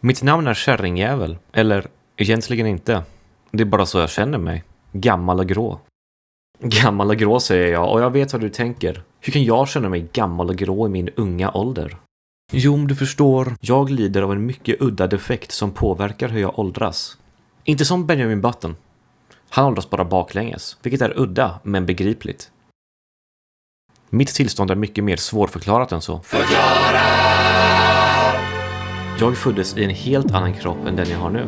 Mitt namn är Kärringjävel, eller egentligen inte. Det är bara så jag känner mig. Gammal och grå. Gammal och grå säger jag, och jag vet vad du tänker. Hur kan jag känna mig gammal och grå i min unga ålder? Jo, om du förstår, jag lider av en mycket udda defekt som påverkar hur jag åldras. Inte som Benjamin Button. Han åldras bara baklänges, vilket är udda men begripligt. Mitt tillstånd är mycket mer svårförklarat än så. Jag föddes i en helt annan kropp än den jag har nu.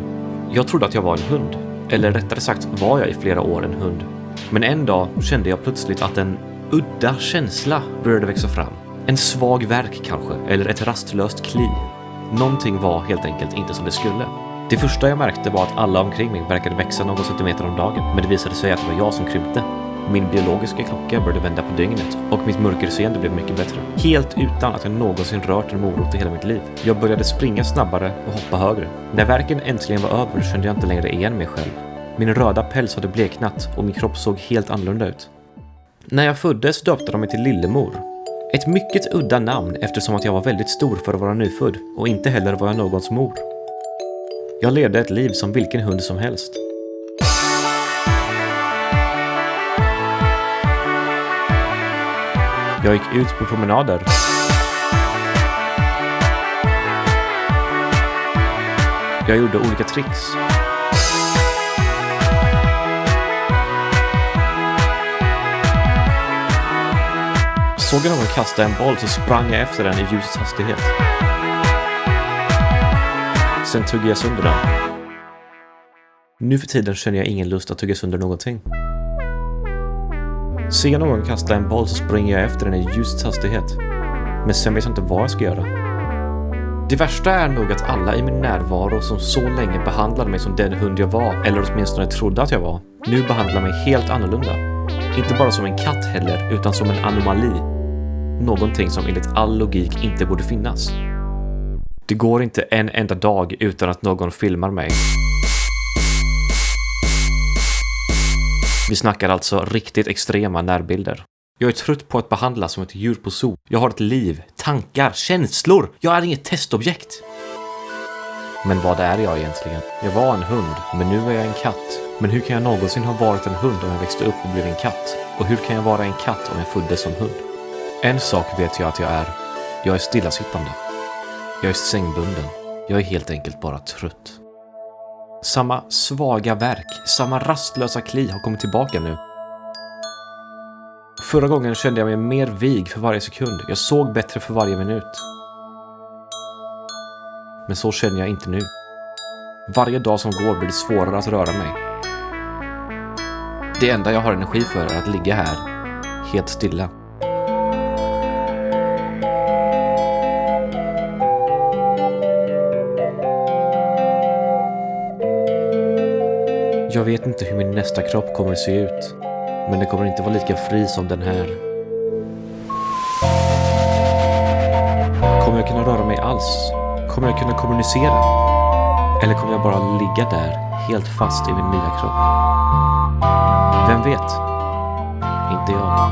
Jag trodde att jag var en hund. Eller rättare sagt var jag i flera år en hund. Men en dag kände jag plötsligt att en udda känsla började växa fram. En svag värk kanske, eller ett rastlöst kli. Någonting var helt enkelt inte som det skulle. Det första jag märkte var att alla omkring mig verkade växa någon centimeter om dagen. Men det visade sig att det var jag som krympte. Min biologiska klocka började vända på dygnet och mitt mörkerseende blev mycket bättre. Helt utan att jag någonsin rört en morot i hela mitt liv. Jag började springa snabbare och hoppa högre. När värken äntligen var över kände jag inte längre igen mig själv. Min röda päls hade bleknat och min kropp såg helt annorlunda ut. När jag föddes döpte de mig till Lillemor. Ett mycket udda namn eftersom att jag var väldigt stor för att vara nyfödd och inte heller var jag någons mor. Jag levde ett liv som vilken hund som helst. Jag gick ut på promenader. Jag gjorde olika tricks. Såg jag någon kasta en boll så sprang jag efter den i ljusets hastighet. Sen tuggade jag sönder den. Nu för tiden känner jag ingen lust att tugga sönder någonting. Ser jag någon kasta en boll så springer jag efter den i ljusets hastighet. Men sen vet jag inte vad jag ska göra. Det värsta är nog att alla i min närvaro som så länge behandlade mig som den hund jag var, eller åtminstone trodde att jag var, nu behandlar mig helt annorlunda. Inte bara som en katt heller, utan som en anomali. Någonting som enligt all logik inte borde finnas. Det går inte en enda dag utan att någon filmar mig. Vi snackar alltså riktigt extrema närbilder. Jag är trött på att behandlas som ett djur på zoo. Jag har ett liv, tankar, känslor. Jag är inget testobjekt. Men vad är jag egentligen? Jag var en hund, men nu är jag en katt. Men hur kan jag någonsin ha varit en hund om jag växte upp och blev en katt? Och hur kan jag vara en katt om jag föddes som hund? En sak vet jag att jag är. Jag är stillasittande. Jag är sängbunden. Jag är helt enkelt bara trött. Samma svaga verk, samma rastlösa kli har kommit tillbaka nu. Förra gången kände jag mig mer vig för varje sekund. Jag såg bättre för varje minut. Men så känner jag inte nu. Varje dag som går blir det svårare att röra mig. Det enda jag har energi för är att ligga här, helt stilla. Jag vet inte hur min nästa kropp kommer att se ut. Men det kommer inte vara lika fri som den här. Kommer jag kunna röra mig alls? Kommer jag kunna kommunicera? Eller kommer jag bara ligga där, helt fast i min nya kropp? Vem vet? Inte jag.